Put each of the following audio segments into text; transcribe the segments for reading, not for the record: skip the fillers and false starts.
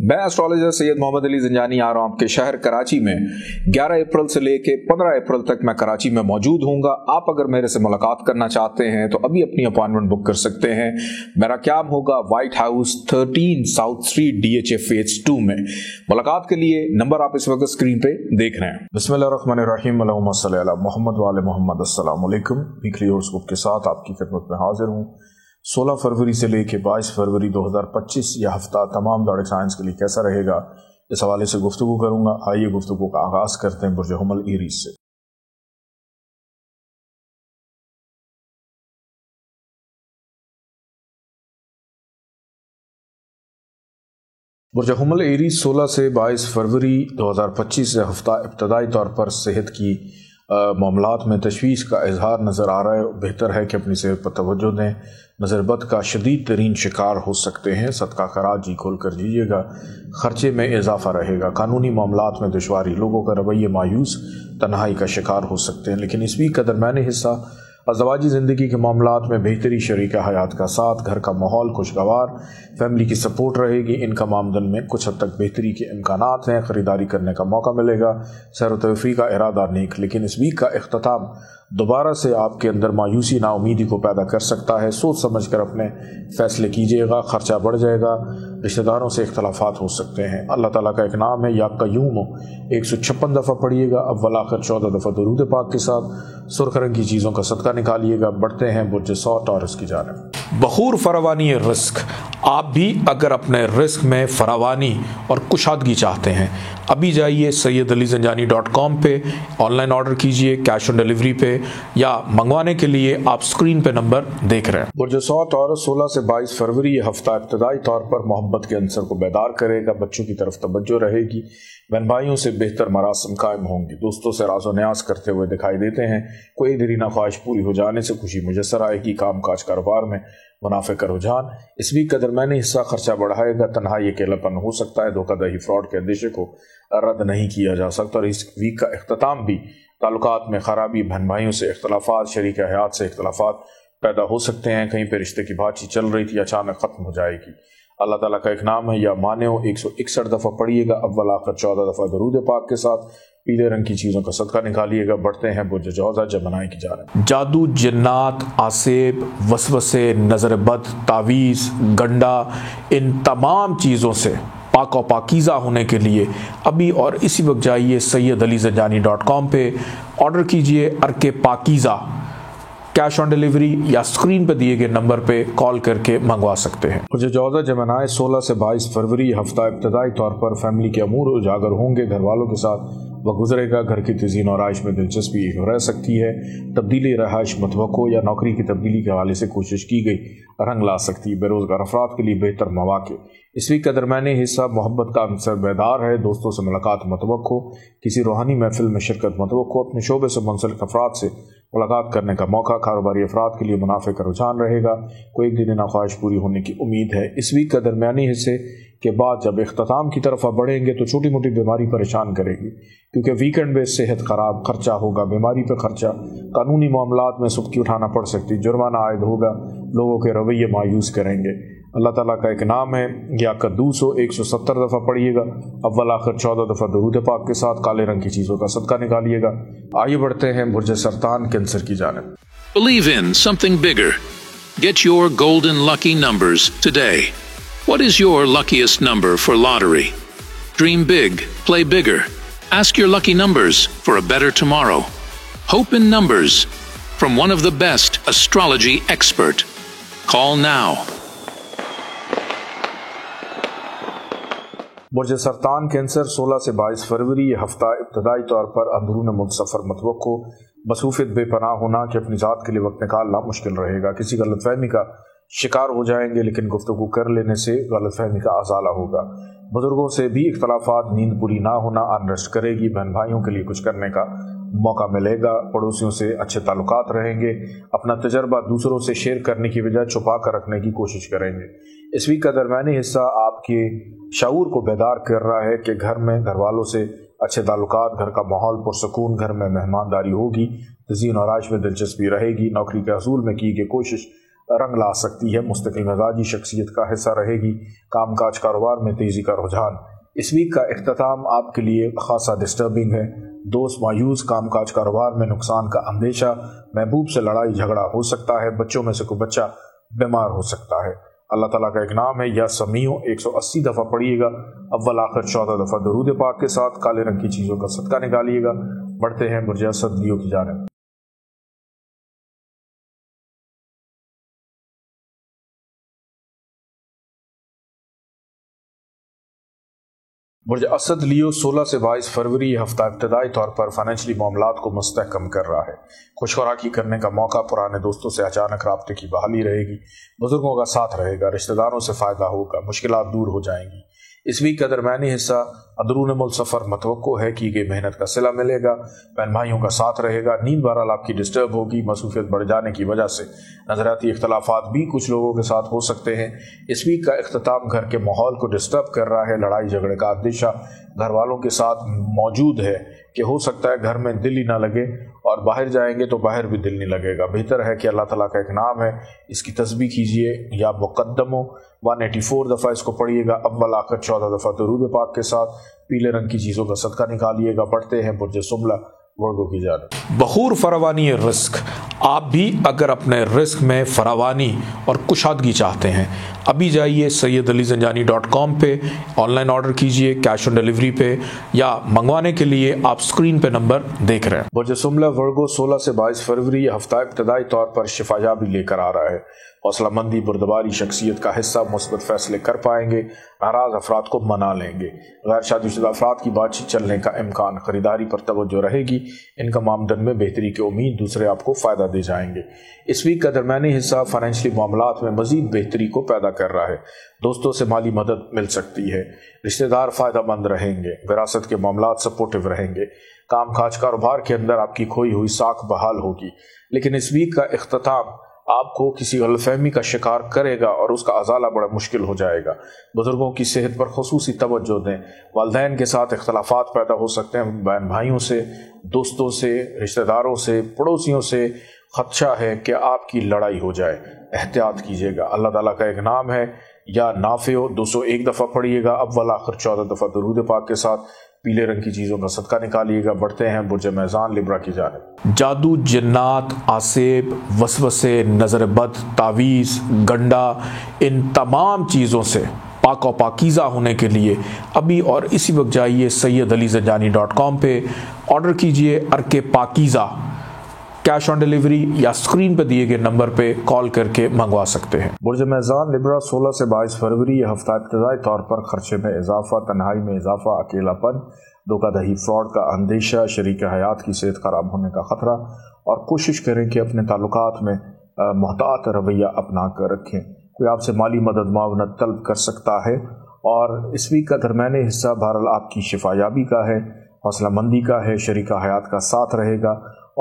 मैं एस्ट्रोलॉजर सैयद मोहम्मद अली ज़ंजानी आ रहा हूँ आपके शहर कराची में 11 अप्रैल से लेके 15 अप्रैल तक मैं कराची में मौजूद हूँगा। आप अगर मेरे से मुलाकात करना चाहते हैं तो अभी अपनी अपॉइंटमेंट बुक कर सकते हैं। मेरा क्याम होगा white house 13 south street DHA phase 2 में। मुलाकात के लिए नंबर आप इस वक्त स्क्रीन पे देख रहे हैं। बिस्मिल्लाहिर्रहमानिर्रहीम, अल्लाहुम्मा सल्ली अला मोहम्मद व आले मोहम्मद। अस्सलाम वालेकुम। वीकली हॉरोस्कोप के साथ आपकी खिदमत में हाजिर हूँ। 16 फरवरी से लेकर 22 फरवरी 2025 यह हफ्ता तमाम ज़ोडिएक साइंस के लिए कैसा रहेगा, इस हवाले से गुफ्तगू करूँगा। आइए गुफ्तगू का आगाज़ करते हैं बुर्ज हुमल एरीज से। बुर्ज हुमल एरीज 16 से 22 फरवरी 2025 यह हफ्ता इब्तदाई तौर पर सेहत की मामलात में तशवीश का इजहार नज़र आ रहा है। बेहतर है कि अपनी सेहत पर तवज्जो दें। नज़रबद का शदीद तरीन शिकार हो सकते हैं। सदका खैरात जी खोल कर दीजिएगा। ख़र्चे में इजाफा रहेगा। कानूनी मामलात में दुश्वारी, लोगों का रवैये मायूस, तन्हाई का शिकार हो सकते हैं। लेकिन इसवी का दरमियानी हिस्सा अज़वाजी ज़िंदगी के मामलात में बेहतरी, शरीक हयात का साथ, घर का माहौल खुशगवार, फैमिली की सपोर्ट रहेगी। इनकम आमदन में कुछ हद तक बेहतरी के इम्कानात हैं। ख़रीदारी करने का मौका मिलेगा। सैर व तफरीह का इरादा नेक, लेकिन इस वीक का इख्तिताम दोबारा से आपके अंदर मायूसी, नाउमीदी को पैदा कर सकता है। सोच समझ कर अपने फ़ैसले कीजिएगा। ख़र्चा बढ़ जाएगा। रिश्तेदारों से इख्तलाफात हो सकते हैं। अल्लाह ताला का एक नाम है या क़य्यूम, 156 दफ़ा पढ़िएगा। अव्वल आखिर 14 दफ़ा दुरूद पाक के साथ सुर्ख रंग की चीज़ों का सदका निकालिएगा। बढ़ते हैं बुर्ज 100 टॉरस की जानिब। बखूर फरावानी रिस्क। आप भी अगर अपने रिस्क में फरावानी और कुशादगी चाहते हैं, अभी जाइए sayyidalizanjani.com पे ऑनलाइन ऑर्डर कीजिए, कैश ऑन डिलीवरी पे, या मंगवाने के लिए आप स्क्रीन पे नंबर देख रहे हैं। बुर्ज 100 टॉरस 16 से 22 फरवरी ये हफ्ता इब्तदाई तौर पर मोहब्बत के अंसर को बेदार करेगा। बच्चों की तरफ तवज्जो रहेगी। बहन भाइयों से बेहतर मरासम कायम होंगे। दोस्तों से राज़ो न्याज करते हुए दिखाई देते हैं। कोई देरीना ख्वाहिश पूरी हो जाने से खुशी मुयस्सर आएगी। काम काज कारोबार में मुनाफे का रुझान। इस वीक का दरमियानी हिस्सा खर्चा बढ़ाएगा। तन्हाई, अकेलापन हो सकता है। धोखाधड़ी, फ्रॉड के अंदेशे को रद्द नहीं किया जा सकता। और इस वीक का इख्तिताम भी ताल्लुकात में खराबी, बहन भाइयों से इख्तलाफात, शरीक हयात से इख्तलाफात पैदा हो सकते हैं। कहीं पर रिश्ते की बातचीत चल रही थी, अचानक ख़त्म हो जाएगी। अल्लाह ताला का एक नाम है या माने हो, 161 दफ़ा पढ़िएगा। अव्वल आखिर 14 दफ़ा दरूद पाक के साथ पीले रंग की चीज़ों का सदका निकालिएगा। बढ़ते हैं बुर्ज जौज़ा जमनाई की जानिब। जादू, जिन्नात, आसेब, वसवसे, नज़र बद, तावीज़, गंडा, इन तमाम चीज़ों से पाक और पाकीज़ा होने के लिए अभी और इसी वक्त जाइए sayyidalizanjani.com पे ऑर्डर कीजिए अर्के पाकीज़ा। कैश ऑन डिलीवरी या स्क्रीन पर दिए गए नंबर पे कॉल करके मंगवा सकते हैं। बुर्ज जौज़ा जमनाई 16 से 22 फरवरी हफ्ता इब्तदाई तौर पर फैमिली के अमूर उजागर होंगे। घर वालों के साथ वक्त गुजरेगा। घर की तज़ीन और आइश में दिलचस्पी रह सकती है। तब्दीली रहाइश मतवक्को या नौकरी की तब्दीली के हवाले से कोशिश की गई रंग ला सकती है। बेरोज़गार अफराद के लिए बेहतर मौक़े। इस वीक का दरमियानी हिस्सा मोहब्बत का अंसर बेदार है। दोस्तों से मुलाकात मतवक्को, किसी रूहानी महफिल में शिरकत मतवक्को, अपने शोबे से मुंसलिक अफराद से मुलाकात करने का मौका। कारोबारी अफराद के लिए मुनाफे का रुझान रहेगा। कोई एक दिन ख्वाहिश पूरी होने की उम्मीद है। इस वीक का दरमियानी हिस्से के बाद जब इख्तिताम की तरफ आप बढ़ेंगे तो छोटी मोटी बीमारी परेशान करेगी, क्योंकि वीकेंड में सेहत खराब, खर्चा होगा, बीमारी पर खर्चा, कानूनी मामलात में सुबकी उठाना पड़ सकती, जुर्माना आयद होगा, लोगों के रवैये मायूस करेंगे। अल्लाह ताला का एक नाम है या कद्दूस हो, 170 दफ़ा पढ़िएगा। अव्वल आखिर 14 दफ़ा दरूद पाक के साथ काले रंग की चीज़ों का सदका निकालिएगा। आइए बढ़ते हैं बुर्ज सरतान कैंसर की जानिब। Believe in something bigger. Get your golden lucky numbers today. What is your luckiest number for lottery? Dream big, play bigger. Ask your lucky numbers for a better tomorrow. Hope in numbers from one of the best astrology expert. Call now. Burj सरतान cancer 16 से 22 फरवरी ये हफ्ता इब्तदाई तौर पर अंदरून मुल्क सफ़र मतवक्को। मसरूफ़ियत बेपनाह होना कि अपनी ज़ात के लिए वक्त निकालना मुश्किल रहेगा। किसी गलतफहमी का शिकार हो जाएंगे, लेकिन गुफ्तगू कर लेने से गलतफहमी का अजाला होगा। बुजुर्गों से भी इख्तलाफात, नींद पूरी ना होना अनरेस्ट करेगी। बहन भाइयों के लिए कुछ करने का मौका मिलेगा। पड़ोसियों से अच्छे ताल्लुकात रहेंगे। अपना तजर्बा दूसरों से शेयर करने की बजाय छुपा कर रखने की कोशिश करेंगे। इस वीक का दरमियानी हिस्सा आपके शऊर को बेदार कर रहा है कि घर में घर वालों से अच्छे ताल्लुकात, घर का माहौल पुरसकून, घर में मेहमानदारी होगी, तज़ीन और आइश में दिलचस्पी रहेगी। नौकरी के हसूल में की गई कोशिश رنگ لا سکتی ہے۔ مستقل مزاجی شخصیت کا حصہ رہے گی۔ کام کاج کاروبار میں تیزی کا رجحان۔ اس ویک کا اختتام آپ کے لیے خاصا ڈسٹربنگ ہے۔ دوست مایوس، کام کاج کاروبار میں نقصان کا اندیشہ، محبوب سے لڑائی جھگڑا ہو سکتا ہے، بچوں میں سے کوئی بچہ بیمار ہو سکتا ہے۔ اللہ تعالیٰ کا ایک نام ہے یا سمیع، 180 دفعہ پڑھیے گا، اول آخر 14 دفعہ درود پاک کے ساتھ۔ کالے رنگ کی چیزوں کا صدقہ نکالیے گا۔ بڑھتے ہیں برج اسد لیو کی جانب۔ برج اسد لیو 16 سے 22 فروری یہ ہفتہ ابتدائی طور پر فائنینشلی معاملات کو مستحکم کر رہا ہے۔ خوش خوراکی کرنے کا موقع، پرانے دوستوں سے اچانک رابطے کی بحالی رہے گی، بزرگوں کا ساتھ رہے گا، رشتہ داروں سے فائدہ ہوگا، مشکلات دور ہو جائیں گی۔ اس ویک کا درمیانی حصہ اندرون ملک سفر متوقع ہے، کی گئی محنت کا صلہ ملے گا، بہن بھائیوں کا ساتھ رہے گا، نیند بہرحال آپ کی ڈسٹرب ہوگی، مصروفیت بڑھ جانے کی وجہ سے نظریاتی اختلافات بھی کچھ لوگوں کے ساتھ ہو سکتے ہیں۔ اس ویک کا اختتام گھر کے ماحول کو ڈسٹرب کر رہا ہے، لڑائی جھگڑے کا اندیشہ گھر والوں کے ساتھ موجود ہے کہ ہو سکتا ہے گھر میں دل ہی نہ لگے اور باہر جائیں گے تو باہر بھی دل نہیں لگے گا۔ بہتر ہے کہ اللہ تعالیٰ کا ایک نام ہے، اس کی تسبیح کیجئے یا مقدموں 184 دفعہ اس کو پڑھیے گا، اول آخر 14 دفعہ درود پاک کے ساتھ۔ پیلے رنگ کی چیزوں کا صدقہ نکالیے گا۔ بڑھتے ہیں برج سنبلہ ورگو کی جانب۔ بخور فراوانی رزق۔ آپ بھی اگر اپنے رزق میں فراوانی اور کشادگی چاہتے ہیں، ابھی جائیے sayyidalizanjani.com پہ، آن لائن آرڈر کیجئے کیش آن ڈیلیوری پہ، یا منگوانے کے لیے آپ سکرین پہ نمبر دیکھ رہے ہیں۔ برج سنبلہ ورگو 16 سے 22 فروری یہ ہفتہ ابتدائی طور پر شفا یابی لے کر آ رہا ہے۔ حوصلہ مندی، بردباری شخصیت کا حصہ، مثبت فیصلے کر پائیں گے، ناراض افراد کو منا لیں گے، غیر شادی شدہ افراد کی بات چیت چلنے کا امکان، خریداری پر توجہ رہے گی، انکم آمدن میں بہتری کی امید، دوسرے آپ کو فائدہ دے جائیں گے۔ اس ویک کا درمیانی حصہ فائنینشلی معاملات میں مزید بہتری کو پیدا کر رہا ہے، دوستوں سے مالی مدد مل سکتی ہے، رشتہ دار فائدہ مند رہیں گے، وراثت کے معاملات سپورٹیو رہیں گے، کام کاج کاروبار کے اندر آپ کی کھوئی ہوئی ساکھ بحال ہوگی۔ لیکن اس ویک کا اختتام آپ کو کسی غلط فہمی کا شکار کرے گا اور اس کا ازالہ بڑا مشکل ہو جائے گا۔ بزرگوں کی صحت پر خصوصی توجہ دیں، والدین کے ساتھ اختلافات پیدا ہو سکتے ہیں، بہن بھائیوں سے، دوستوں سے، رشتہ داروں سے، پڑوسیوں سے خدشہ ہے کہ آپ کی لڑائی ہو جائے، احتیاط کیجیے گا۔ اللہ تعالیٰ کا ایک نام ہے یا نافع، 201 دفعہ پڑھیے گا، اول آخر 14 دفعہ درود پاک کے ساتھ۔ پیلے رنگ کی چیزوں کا صدقہ نکالیے گا۔ بڑھتے ہیں برج میزان لیبرا کی جانب۔ جادو، جنات، آسیب، وسوسے، نظر بد، تعویذ، گنڈا، ان تمام چیزوں سے پاک و پاکیزہ ہونے کے لیے ابھی اور اسی وقت جائیے sayyidalizanjani.com پہ، آرڈر کیجئے ارک پاکیزہ، کیش آن ڈیلیوری یا سکرین پہ دیے گئے نمبر پہ کال کر کے منگوا سکتے ہیں۔ برج میزان لیبرا 16 سے 22 فروری یہ ہفتہ ابتدائی طور پر خرچے میں اضافہ، تنہائی میں اضافہ، اکیلا پن، دھوکہ دہی، فراڈ کا اندیشہ، شریک حیات کی صحت خراب ہونے کا خطرہ، اور کوشش کریں کہ اپنے تعلقات میں محتاط رویہ اپنا کر رکھیں۔ کوئی آپ سے مالی مدد معاونت طلب کر سکتا ہے، اور اس ویک کا درمیانی حصہ بہرحال آپ کی شفا یابی کا ہے، حوصلہ مندی کا ہے، شریک حیات کا ساتھ رہے گا،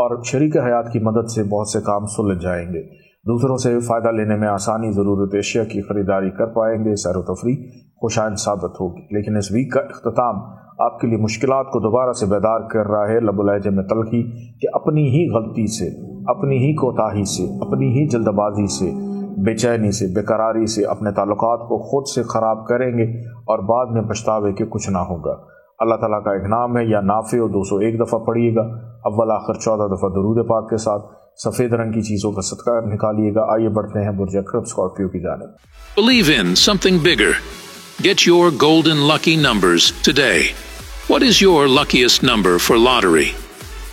اور شریک حیات کی مدد سے بہت سے کام سلجھ جائیں گے، دوسروں سے فائدہ لینے میں آسانی، ضرورت اشیاء کی خریداری کر پائیں گے، سیر و تفریح خوشائند ثابت ہوگی۔ لیکن اس ویک کا اختتام آپ کے لیے مشکلات کو دوبارہ سے بیدار کر رہا ہے، لب و لہجے میں تلخی کہ اپنی ہی غلطی سے، اپنی ہی کوتاہی سے، اپنی ہی جلد بازی سے، بے چینی سے، بے قراری سے اپنے تعلقات کو خود سے خراب کریں گے اور بعد میں پچھتاوے کہ کچھ نہ ہوگا۔ اللہ تعالیٰ کا ایک نام ہے یا نافع، 201 دفعہ پڑھیے گا، اول آخر 14 دفعہ درود پاک کے ساتھ۔ سفید رنگ کی چیزوں کا صدقہ نکالیے گا۔ آئیے بڑھتے ہیں برج اکرب اسکارپیو کی جانب۔ Believe in something bigger. Get your golden lucky numbers today. What is your luckiest number for lottery?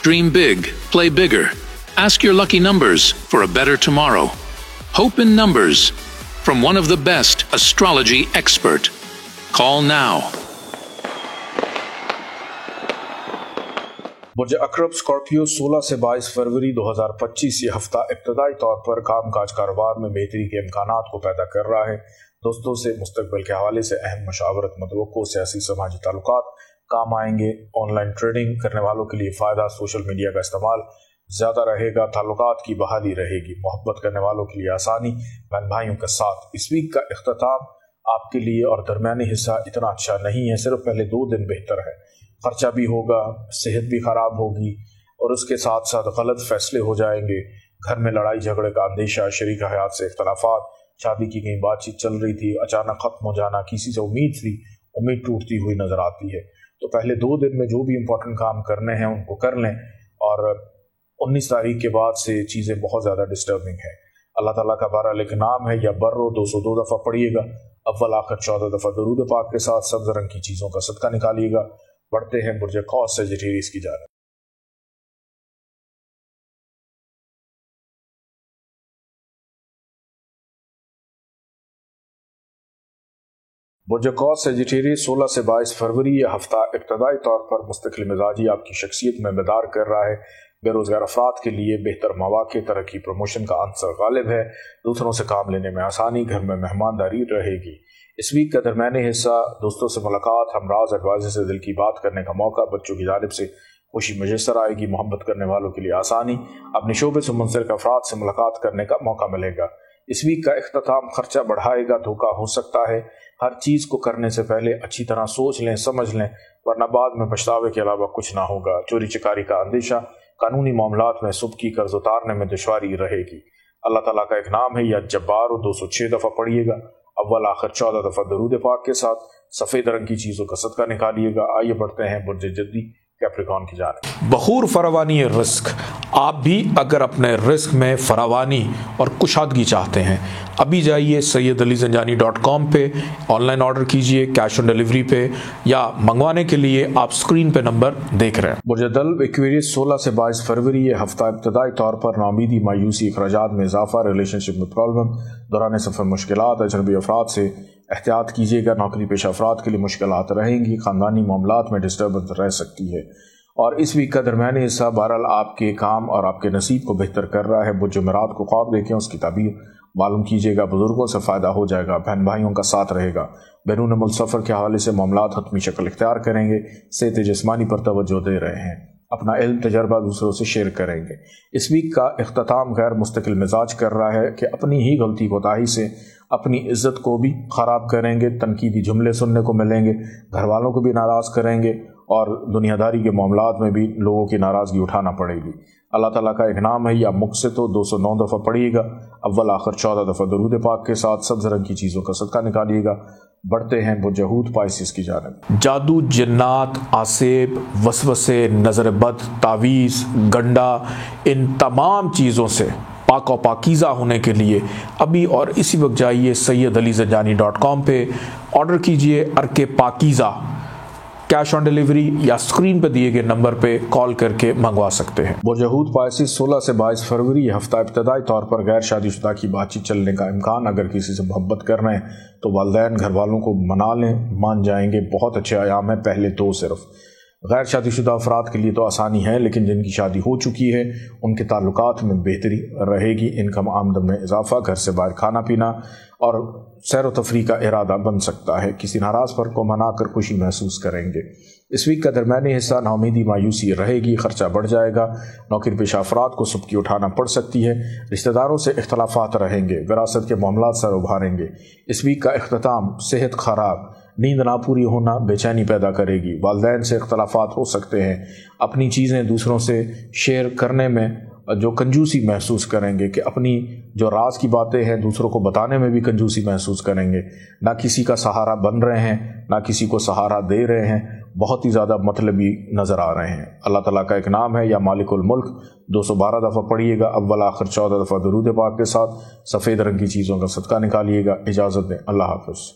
Dream big, play bigger. Ask your lucky numbers for a better tomorrow. Hope in numbers from one of the best astrology expert. Call now. Bridge اکرب Scorpio 16 سے 22 فروری 2025 یہ ہفتہ ابتدائی طور پر کام کاج کاروبار میں بہتری کے امکانات کو پیدا کر رہا ہے، دوستوں سے مستقبل کے حوالے سے اہم مشاورت متوقع، سیاسی سماجی تعلقات کام آئیں گے، آن لائن ٹریڈنگ کرنے والوں کے لیے فائدہ، سوشل میڈیا کا استعمال زیادہ رہے گا، تعلقات کی بحالی رہے گی، محبت کرنے والوں کے لیے آسانی، بہن بھائیوں کا ساتھ۔ اس ویک کا اختتام آپ کے لیے اور درمیانی حصہ اتنا اچھا نہیں ہے، صرف پہلے 2 دن بہتر ہے، خرچہ بھی ہوگا، صحت بھی خراب ہوگی، اور اس کے ساتھ ساتھ غلط فیصلے ہو جائیں گے، घर में लड़ाई झगड़े का अंदेशा, शरीक हयात से इख्तलाफात, शादी की कहीं बातचीत चल रही थी, अचानक ख़त्म हो जाना, किसी से उम्मीद थी, उम्मीद टूटती हुई नज़र आती है। तो पहले 2 दिन में जो भी इम्पोर्टेंट काम करने हैं उनको कर लें, और 19 तारीख के बाद से चीज़ें बहुत ज़्यादा डिस्टर्बिंग हैं। अल्लाह ताला का बहरहाल एक नाम है, या बर्रो 202 दफ़ा पढ़िएगा, अव्वल आखिर 14 दफ़ा दरूद पाक के साथ सब्ज़ रंग की चीज़ों का सदका निकालिएगा। बढ़ते हैं बुर्ज कौस सजिटेरियस की जानिब। बुर्ज कौस सजिटेरियस 16 से 22 फरवरी यह हफ्ता इब्तदाई तौर पर मुस्तकिल मिजाजी आपकी शख्सियत में मदार कर रहा है। बेरोज़गार अफराद के लिए बेहतर मौक़े, तरक्की, प्रमोशन का अंसर गालिब है। दूसरों से काम लेने में आसानी, घर में मेहमानदारी रहेगी। इस वीक का दरमियानी हिस्सा दोस्तों से मुलाकात, हमराज एडवाइज़र से दिल की बात करने का मौका, बच्चों की जानिब से खुशी मुयस्सर आएगी, मोहब्बत करने वालों के लिए आसानी, अपने शोबे से मुंसलिक अफराद से मुलाकात करने का मौका मिलेगा। इस वीक का इख्तिताम खर्चा बढ़ाएगा, धोखा हो सकता है। हर चीज़ को करने से पहले अच्छी तरह सोच लें, समझ लें, वरना बाद में पछतावे के अलावा कुछ ना होगा। चोरी चकारी का अंदेशा, कानूनी मामलात में सुबह की कर्ज उतारने में दुश्वारी रहेगी। अल्लाह ताला का एक नाम है, या जब्बार 206 दफ़ा पढ़िएगा, अव्वल आखिर 14 दफ़ा दरूद पाक के साथ सफ़ेद रंग की चीज़ों का सदका निकालिएगा। आइए बढ़ते हैं बुर्ज जद्दी कैप्रिकॉर्न की जानिब। बखूर फरावानी रिस्क। आप भी अगर अपने रिस्क में फरावानी और कुशादगी चाहते हैं, अभी जाइए sayyidalizanjani.com पे, ऑनलाइन ऑर्डर कीजिए, कैश ऑन डिलीवरी पे, या मंगवाने के लिए आप स्क्रीन पे नंबर देख रहे हैं। बुर्ज दल्ब एक्वेरियस 16 से 22 फरवरी ये हफ्ता इब्तदाई तौर पर नाउमीदी, मायूसी, अखराजात में इजाफा, रिलेशनशिप में प्रॉब्लम, दौरान सफ़र मुश्किलात, अजनबी अफराद से एहतियात कीजिएगा। नौकरी पेशा अफराद के लिए मुश्किलात रहेंगी, ख़ानदानी मामलात में डिस्टर्बेंस रह सकती है। और इस वीक का दरमियानी हिस्सा बहरहाल आपके काम और आपके नसीब को बेहतर कर रहा है। बुर्ज जुमेरात को ख्वाब देखें, उसकी ताबीर मालूम कीजिएगा, बुजुर्गों से फ़ायदा हो जाएगा, बहन भाइयों का साथ रहेगा। बैरून मुल्क सफ़र के हवाले से मामलात हतमी शक्ल इख्तियार करेंगे। सेहत जिस्मानी पर तवज्जो दे रहे हैं, अपना इल्म तजर्बा दूसरों से शेयर करेंगे। इस वीक का इख्तिताम गैर मुस्तकिल मिजाज कर रहा है कि अपनी ही गलती कोताही से अपनी इज्जत को भी ख़राब करेंगे, तनकीदी जुमले सुनने को मिलेंगे, घर वालों को भी नाराज़ करेंगे, और दुनियादारी के मामलात में भी लोगों की नाराज़गी उठाना पड़ेगी। अल्लाह ताला का एक नाम है, या मुझसे तो 209 दफ़ा पढ़िएगा, अव्वल आखिर 14 दफ़ा दरूद पाक के साथ सब्ज़ रंग की चीज़ों का सदका निकालिएगा। बढ़ते हैं बुर्ज पाइसिस की जानिब। जादू, जिन्नात, आसेब, वसवसे, नज़र बद, तावीज़, गंडा, इन तमाम चीज़ों से पाक और पाकीज़ा होने के लिए अभी और इसी वक्त जाइए sayyidalizanjani.com पे, ऑर्डर कीजिए अर्के पाकीज़ा, कैश ऑन डिलीवरी या स्क्रीन पर दिए गए नंबर पे कॉल करके मंगवा सकते हैं। बुर्ज पाइसिस 16 से 22 फरवरी यह हफ्ता इब्तदाई तौर पर गैर शादीशुदा की बातचीत चलने का इम्कान। अगर किसी से मोहब्बत कर रहे हैं तो वालिदैन घर वालों को मना लें, मान जाएंगे। बहुत अच्छे आयाम है, पहले 2 सिर्फ। गैर शादीशुदा अफराद के लिए तो आसानी है, लेकिन जिनकी शादी हो चुकी है उनके ताल्लुकात में बेहतरी रहेगी। इनकम आमदन में इजाफा, घर से बाहर खाना पीना और सैर व तफरी का इरादा बन सकता है। किसी नाराज़ पर को मनाकर खुशी महसूस करेंगे। इस वीक का दरमियानी हिस्सा नाउमीदी, मायूसी रहेगी, खर्चा बढ़ जाएगा। नौकरी पेशा अफराद को सुबकी उठाना पड़ सकती है। रिश्तेदारों से इख्तलाफात रहेंगे, विरासत के मामलात सर उभारेंगे। इस वीक का इख्तिताम सेहत खराब, नींद ना पूरी होना बेचैनी पैदा करेगी। वालिदैन से इख्तलाफात हो सकते हैं। अपनी चीज़ें दूसरों से शेयर करने में जो कंजूसी महसूस करेंगे, कि अपनी जो राज की बातें हैं दूसरों को बताने में भी कंजूसी महसूस करेंगे। ना किसी का सहारा बन रहे हैं, ना किसी को सहारा दे रहे हैं, बहुत ही ज़्यादा मतलबी नज़र आ रहे हैं। अल्लाह ताला का एक नाम है, या मालिकुल मुल्क 212 दफ़ा पढ़िएगा, अव्वल आखिर 14 दफ़ा दरूद पाक के साथ सफ़ेद रंग की चीज़ों का सदका निकालिएगा। इजाज़त दें, अल्लाह हाफ़िज़।